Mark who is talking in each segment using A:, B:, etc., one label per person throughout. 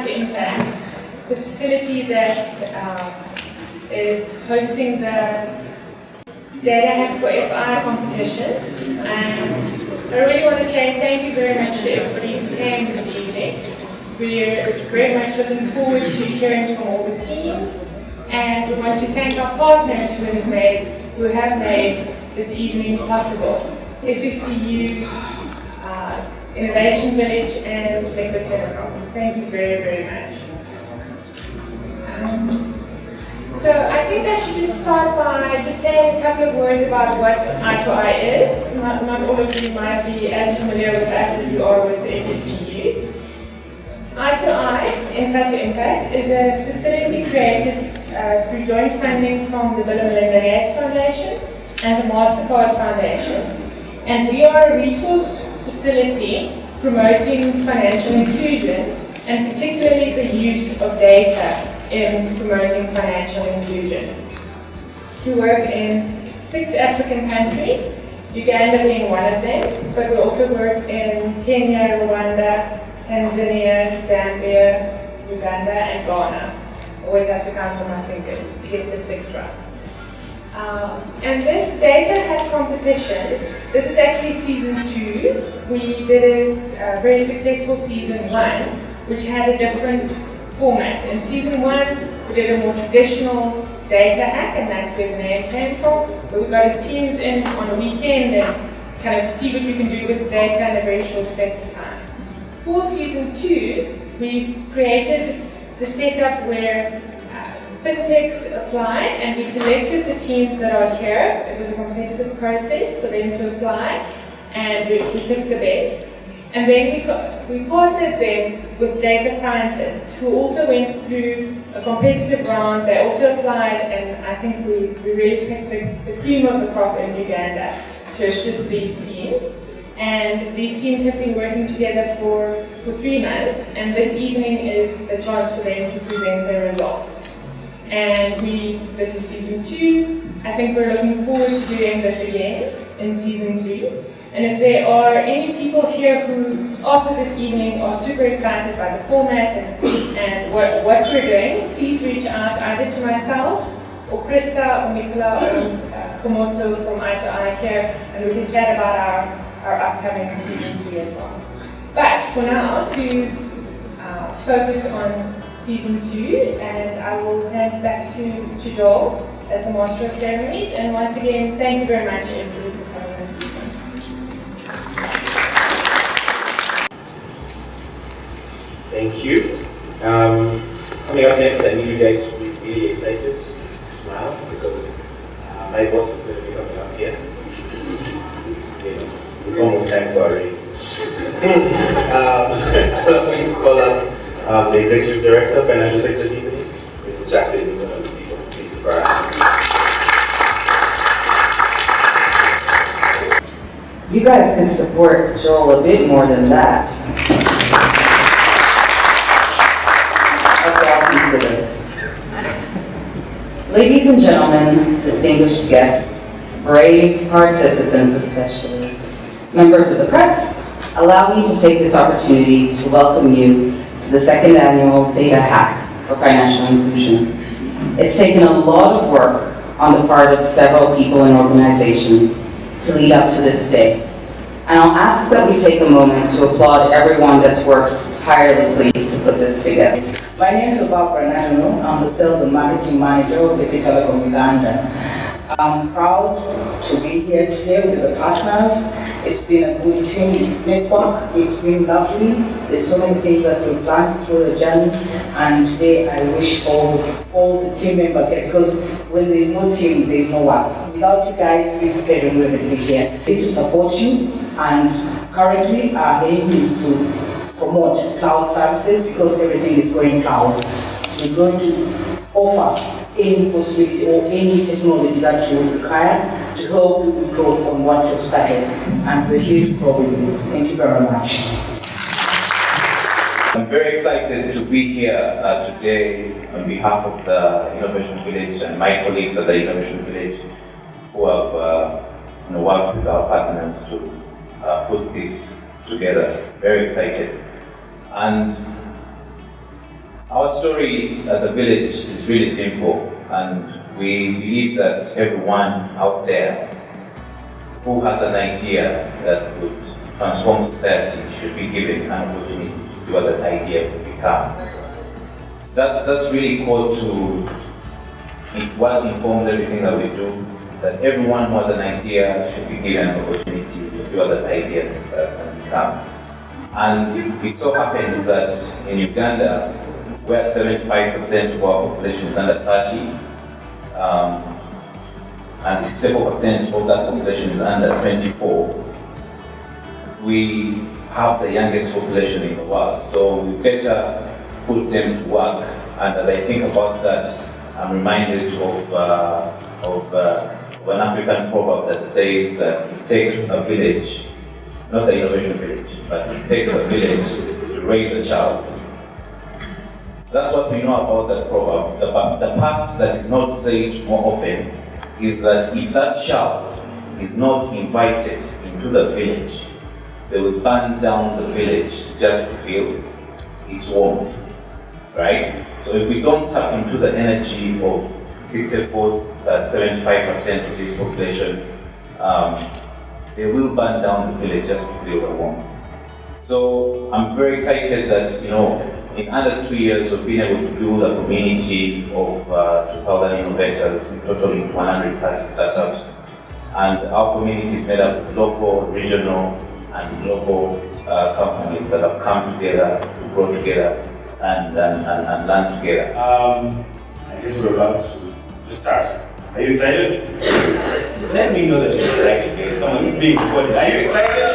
A: to Impact, the facility that is hosting the DataHack4FI competition. And I really want to say thank you very much to everybody who came this evening. We're very much looking forward to hearing from all the teams, and we want to thank our partners who have made this evening possible. FSCU, Innovation Village, and Liquid Telecoms. Thank you very, very much. So I think I should just start by just saying a couple of words about what I2I is. Not all of you might be as familiar with us as you are with the FSCU. I2I, Insight to Impact, is a facility created through joint funding from the Bill and Melinda Gates Foundation and the MasterCard Foundation. And we are a resource facility promoting financial inclusion, and particularly the use of data in promoting financial inclusion. We work in 6 African countries, Uganda being one of them, but we also work in Kenya, Rwanda, Tanzania, Zambia, Uganda, and Ghana. Always have to count on my fingers to get the 6 right. And this DataHack competition, this is actually season 2. We did a very successful season 1, which had a different format. In season 1, we did a more traditional DataHack, and that's where the name came from. But we got teams in on a weekend and kind of see what you can do with the data in a very short space of time. For season 2, we've created the setup where fintechs applied, and we selected the teams that are here. It was a competitive process for them to apply, and we picked the best. And then we partnered them with data scientists who also went through a competitive round. They also applied, and I think we really picked the cream of the crop in Uganda to assist these teams. And these teams have been working together for 3 months, and this evening is the chance for them to present their results. And this is season 2. I think we're looking forward to doing this again in season 3. And if there are any people here who, after this evening, are super excited by the format and what we're doing, please reach out either to myself or Krista or Nicola or Komoto from I2I here, and we can chat about our upcoming season 3 as well. But for now, to focus on season 2, and I will hand back to Joel as the Master of Ceremonies. And once again, thank you very much, everybody, for coming this evening.
B: Thank you. Coming up next, I need you guys to be really excited, smile, because my boss is going to be coming up here. It's almost time for a raise. I'm going to call up the Executive Director of Financial Sector Deepening, Mrs. Jacqueline Lucido. Please,
C: You guys can support Joel a bit more than that. Okay, I'll consider it. Ladies and gentlemen, distinguished guests, brave participants especially, members of the press, allow me to take this opportunity to welcome you to the 2nd annual DataHack for Financial Inclusion. It's taken a lot of work on the part of several people and organizations to lead up to this day. And I'll ask that we take a moment to applaud everyone that's worked tirelessly to put this together.
D: My name is Barbara Nano. I'm the Sales and Marketing Manager of Liquid Telecom Uganda. I'm proud to be here today with the partners. It's been a good team network. It's been lovely. There's so many things that we've planned through the journey, and today I wish all the team members here, because when there's no team, there's no work. Without you guys, this occasion wouldn't be here. We need to support you, and currently our aim is to promote cloud services because everything is going cloud. We're going to offer any possibility or any technology that you would require to help you improve on what you've started. And we're here to grow with you. Thank you very much.
E: I'm very excited to be here today on behalf of the Innovation Village and my colleagues at the Innovation Village who have worked with our partners to put this together. Very excited. And Our story at the village is really simple, and we believe that everyone out there who has an idea that would transform society should be given an opportunity to see what that idea could become. That's really core to what informs everything that we do, that everyone who has an idea should be given an opportunity to see what that idea can become. And it so happens that in Uganda, where 75% of our population is under 30, and 64% of that population is under 24, we have the youngest population in the world. So we better put them to work. And as I think about that, I'm reminded of an African proverb that says that it takes a village, not the innovation village, but it takes a village to raise a child. That's what we know about that proverb. The part that is not said more often is that if that child is not invited into the village, they will burn down the village just to feel its warmth, right? So if we don't tap into the energy of 75% of this population, they will burn down the village just to feel the warmth. So I'm very excited that, in under 2 years, we've been able to build a community of 2,000 innovators, totaling 130 startups. And our community is made up of local, regional, and global companies that have come together to grow together and learn together.
B: I guess we're about to start. Are you excited? Let me know that you're excited, guys. Someone's being recorded. Are you excited? Are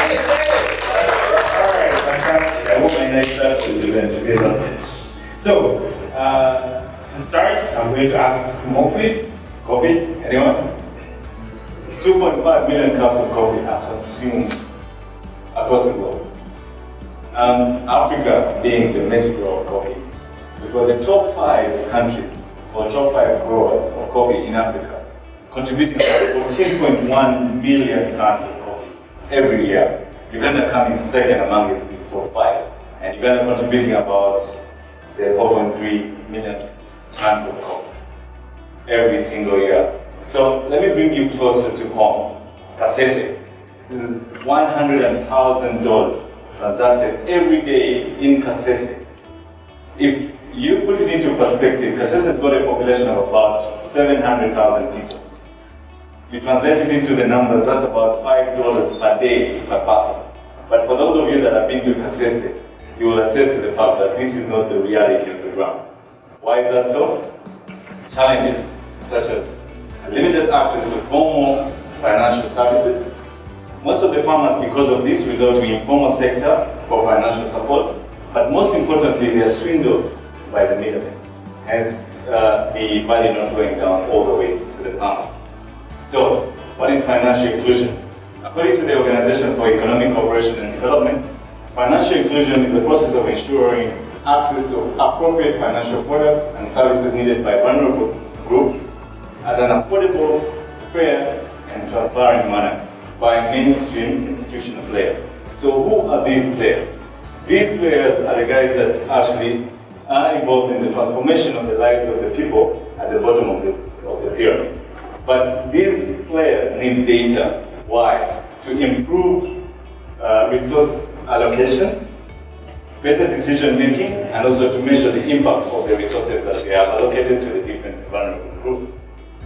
B: you excited? Alright, fantastic. I hope my night start this event to be lovely. So, to start, I'm going to ask Smoked Coffee. Anyone? 2.5 million cups of coffee are consumed across the globe. Africa being the major grower of coffee, we've got the top 5 countries or top 5 growers of coffee in Africa, contributing about 14.1 million tons of coffee every year. Uganda coming second amongst these top 5, and Uganda contributing about, say, 4.3 million tons of coffee every single year. So let me bring you closer to home. Kasese. This is $100,000 transacted every day in Kasese. If you put it into perspective, Kasese has got a population of about 700,000 people. You translate it into the numbers, that's about $5 per day per person. But for those of you that have been to Kasese, you will attest to the fact that this is not the reality of the ground. Why is that so? Challenges such as limited access to formal financial services. Most of the farmers, because of this, resort to informal sector for financial support, but most importantly, they are swindled by the middlemen, hence the value not going down all the way to the farmers. So, what is financial inclusion? According to the Organization for Economic Cooperation and Development, financial inclusion is the process of ensuring access to appropriate financial products and services needed by vulnerable groups at an affordable, fair, and transparent manner by mainstream institutional players. So who are these players? These players are the guys that actually are involved in the transformation of the lives of the people at the bottom of the pyramid. But these players need data. Why? To improve resource allocation, better decision making, and also to measure the impact of the resources that we have allocated to the different vulnerable groups.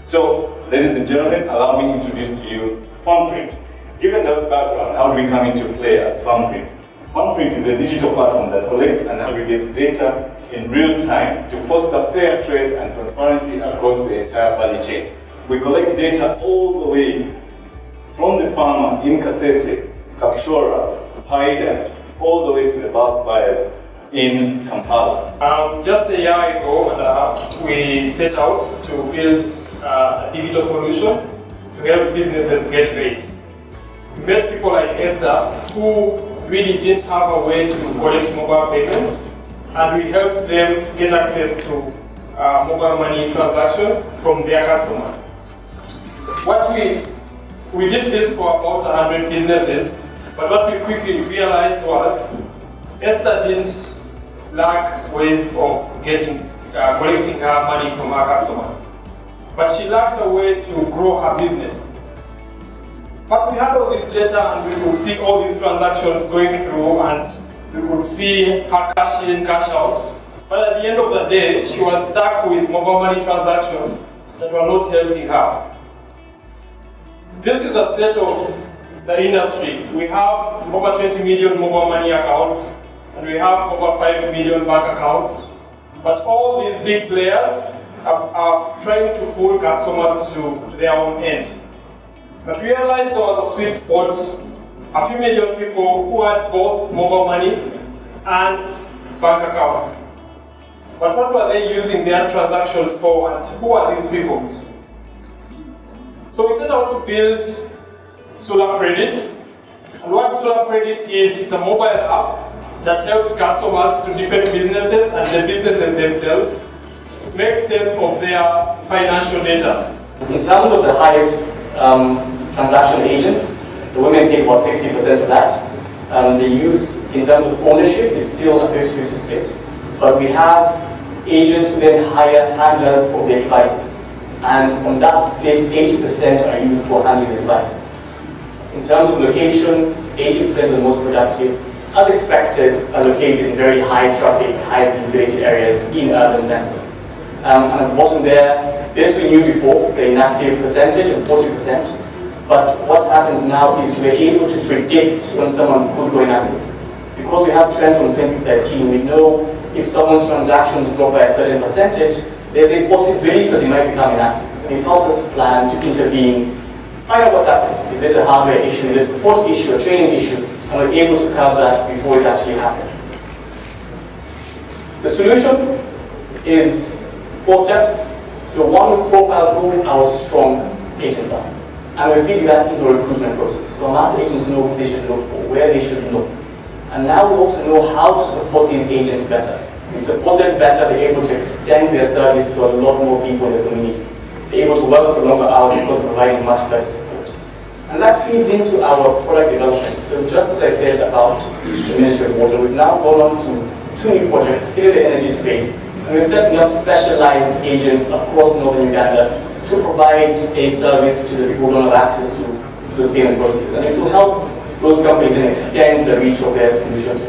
B: So, ladies and gentlemen, allow me to introduce to you FarmPrint. Given that background, how do we come into play as FarmPrint? FarmPrint is a digital platform that collects and aggregates data in real time to foster fair trade and transparency across the entire value chain. We collect data all the way from the farmer in Kasese, Kapchora, Paida, all the way to the bulk buyers in Kampala.
F: Just a year ago, we set out to build a digital solution to help businesses get paid. We met people like Esther who really didn't have a way to collect mobile payments, and we helped them get access to mobile money transactions from their customers. We did this for about 100 businesses, but what we quickly realized was Esther didn't lacked ways of collecting her money from her customers. But she lacked a way to grow her business. But we had all this data and we could see all these transactions going through and we could see her cash in, cash out. But at the end of the day, she was stuck with mobile money transactions that were not helping her. This is the state of the industry. We have over 20 million mobile money accounts and we have over 5 million bank accounts. But all these big players are trying to pull customers to their own end. But we realized there was a sweet spot, a few million people who had both mobile money and bank accounts. But what were they using their transactions for and who are these people? So we set out to build Solar Credit. And what Solar Credit is a mobile app that helps customers to different businesses and the businesses themselves make sense of their financial data.
G: In terms of the highest transaction agents, the women take about 60% of that. The youth, in terms of ownership, is still a 50-50 split. But we have agents who then hire handlers of their devices. And on that split, 80% are youth who are handling the devices. In terms of location, 80% of the most productive, as expected, are located in very high traffic, high visibility areas in urban centers. And at the bottom there, this we knew before, the inactive percentage of 40%. But what happens now is we're able to predict when someone could go inactive. Because we have trends from 2013, we know if someone's transactions drop by a certain percentage, there's a possibility that they might become inactive. And it helps us to plan, to intervene, find out what's happening. Is it a hardware issue, is it a support issue, a training issue? And we're able to cover that before it actually happens. The solution is 4 steps. So one, we profile who our strong agents are. And we're feeding that into a recruitment process. So I'm asking agents to know who they should look for, where they should look. And now we also know how to support these agents better. We support them better, they're able to extend their service to a lot more people in the communities. They're able to work for longer hours because of providing much better support. And that feeds into our product development. So just as I said about the Ministry of Water, we've now gone on to 2 new projects, still in the energy space, and we're setting up specialized agents across northern Uganda to provide a service to the people who don't have access to those payment processes. And it will help those companies and extend the reach of their solution to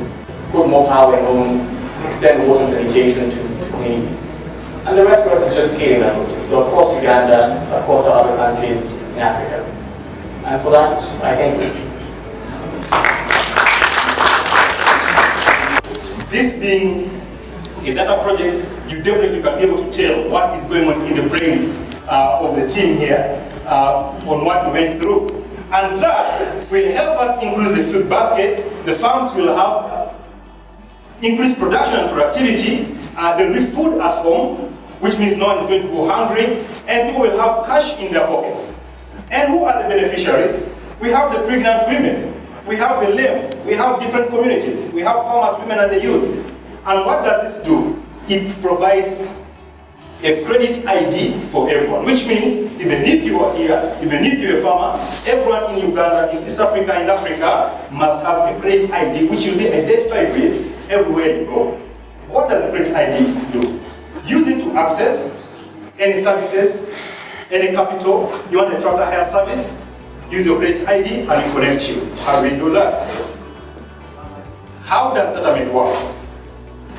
G: put more power in homes, extend water sanitation to communities. And the rest for us is just scaling that process. So across Uganda, across our other countries in Africa. And for that, I thank you.
H: This being a data project, you definitely can be able to tell what is going on in the brains of the team here on what we went through. And that will help us increase the food basket. The farms will have increased production and productivity. There will be food at home, which means no one is going to go hungry, and people will have cash in their pockets. And who are the beneficiaries? We have the pregnant women, we have the lame, we have different communities, we have farmers, women, and the youth. And what does this do? It provides a credit ID for everyone, which means even if you are here, even if you're a farmer, everyone in Uganda, in East Africa, in Africa, must have a credit ID which you'll be identified with everywhere you go. What does a credit ID do? Use it to access any services, any capital. You want a tractor hire service, use your credit ID and it connects you. How do we do that? How does DataHack work?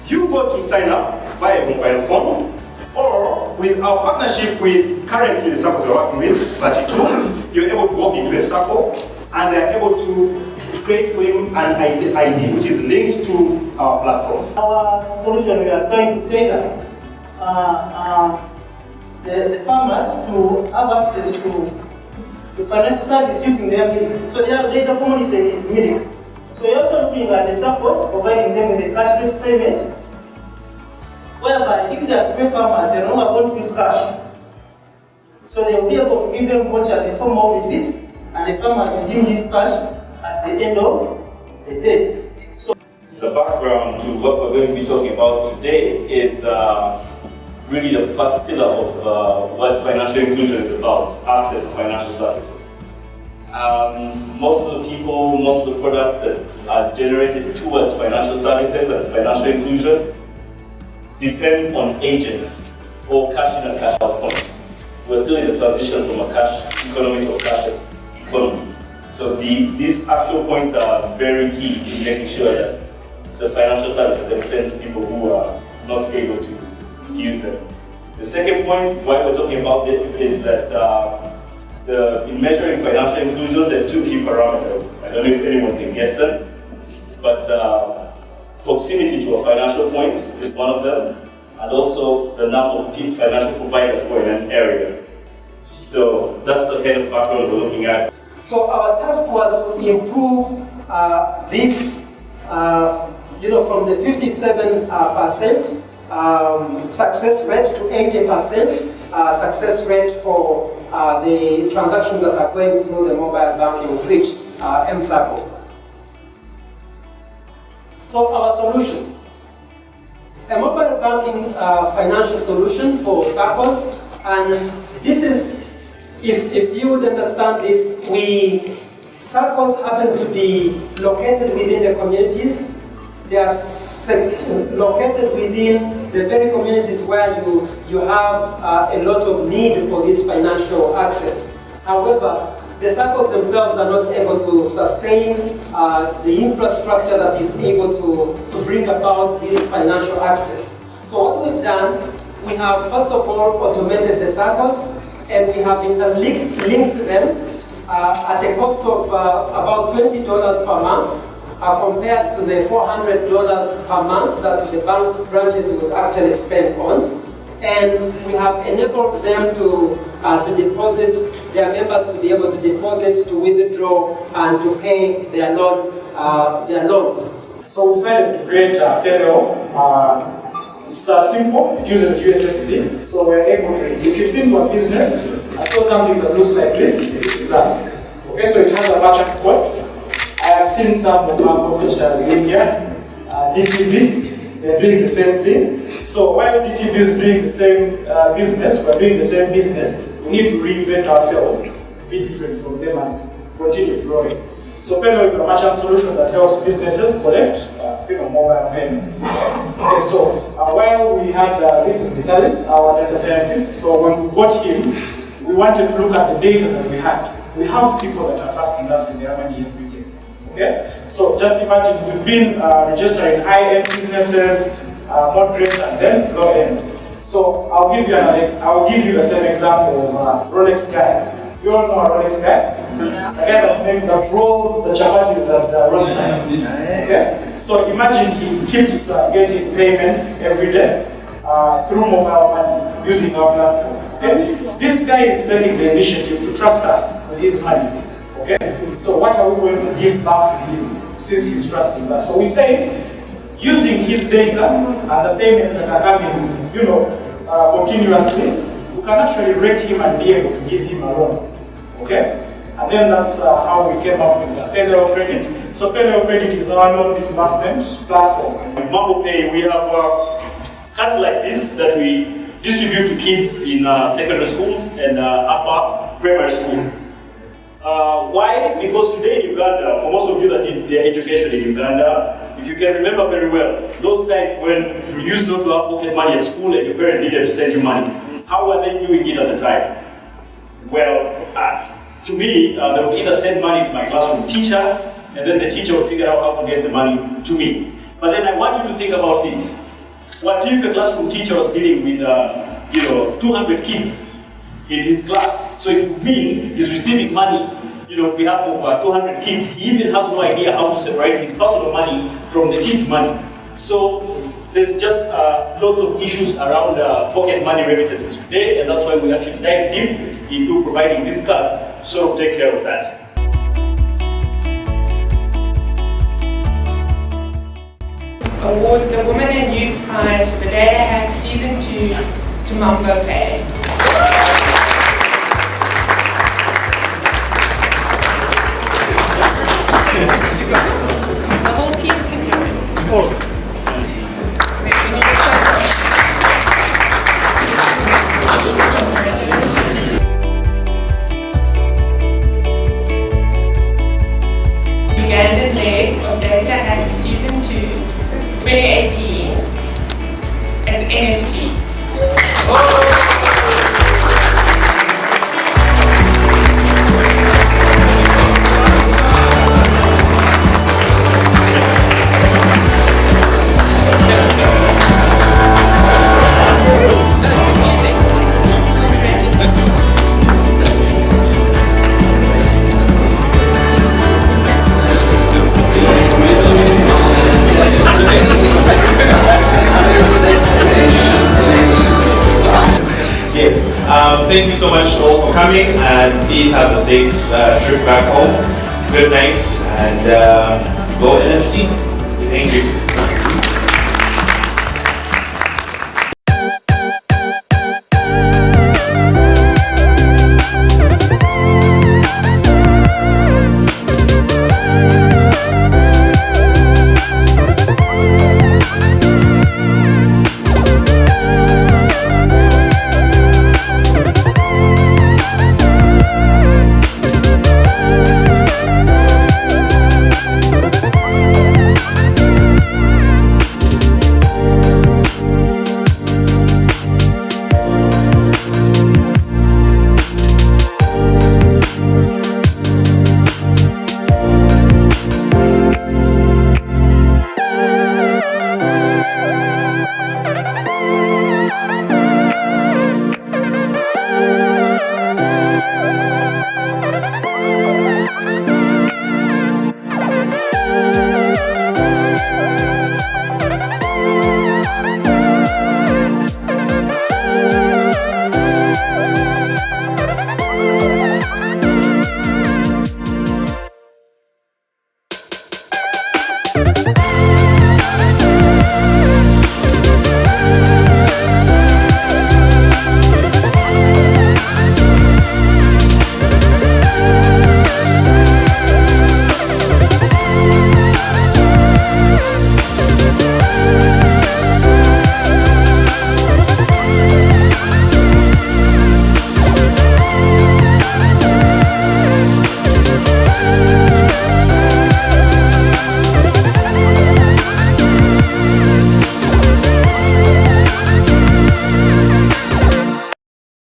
H: You go to sign up via mobile phone, or with our partnership with currently the circles we're working with, 32, you're able to walk into a circle and they're able to create for you an ID which is linked to our platforms.
I: Our solution, we are trying to tailor the farmers to have access to the financial service using their milk. So their data community is milk. So we're also looking at the circles, providing them with a cashless payment, whereby if they are to pay farmers, they're no longer going to use cash. So they'll be able to give them vouchers in form of receipts, and the farmers will redeem this cash at the end of the day. So
J: the background to what we're going to be talking about today is really the first pillar of what financial inclusion is about, access to financial services. Most of the people, most of the products that are generated towards financial services and financial inclusion depend on agents or cash in and cash out points. We're still in the transition from a cash economy to a cashless economy. So these actual points are very key in making sure that the financial services extend to people who are not able to use them. The second point, why we're talking about this, is that in measuring financial inclusion, there are two key parameters. I don't know if anyone can guess them, but proximity to a financial point is one of them, and also the number of financial providers who are in an area. So that's the kind of background we're looking at.
I: So our task was to improve this, from the 57% success rate to 80% success rate for the transactions that are going through the mobile banking switch, M-Circle. So our solution, a mobile banking financial solution for circles, and this is, if you would understand this, circles happen to be located within the communities. They are located within the very communities where you have a lot of need for this financial access. However, the circles themselves are not able to sustain the infrastructure that is able to bring about this financial access. So what we've done, we have first of all automated the circles, and we have linked them at a cost of about $20 per month, compared to the $400 per month that the bank branches would actually spend on. And we have enabled them to deposit, their members to be able to deposit, to withdraw, and to pay their loans.
F: So we decided to create a PayPal. It's simple, it uses USSD, so we're able to, if you've been to a business and saw something that looks like this is us. Okay, so it has a merchant code. I have seen some of our competitors in here, DTB, they're doing the same thing. So while DTB is doing the same business, we're doing the same business, we need to reinvent ourselves to be different from them and continue growing. So PayPal is a merchant solution that helps businesses collect mobile payments. Okay, so while we had, this is Vitalis, our data scientist, so when we got him, we wanted to look at the data that we had. We have people that are trusting us with their money every day. Okay, so just imagine we've been registering high-end businesses, moderate, and then low-end. So I'll give you the same example of Rolex guy. You all know a Rolex guy? The guy that rolls the chapatis at the roadside. Okay? So imagine he keeps getting payments every day through mobile money using our platform. Okay? This guy is taking the initiative to trust us with his money. Okay? So what are we going to give back to him since he's trusting us? So we say, using his data and the payments that are coming, continuously, we can actually rate him and be able to give him a loan. Okay? And then that's how we came up with the PayPal Credit. So PayPal Credit is our loan disbursement platform.
K: With Mambo Pay, we have cards like this that we distribute to kids in secondary schools and upper primary school. Why? Because today in Uganda, for most of you that did their education in Uganda, if you can remember very well, those times when you used not to have pocket money at school and your parents needed to send you money, how were they doing it at the time? Well, to me, they would either send money to my classroom teacher, and then the teacher would figure out how to get the money to me. But then I want you to think about this. What if a classroom teacher was dealing with, 200 kids in his class? So it would mean he's receiving money, on behalf of 200 kids. He even has no idea how to separate his personal money from the kids' money. So there's just lots of issues around pocket money remittances today, and that's why we actually dive deep into providing these cards to sort of take care of that.
A: Award the Women and Youth Prize for the DataHack Season 2 to Mambo Pay. The whole team can join. Maybe we need to start. NFT.
L: Yes, thank you so much all for coming, and please have a safe trip back home. Good night, and go NFT. Thank you.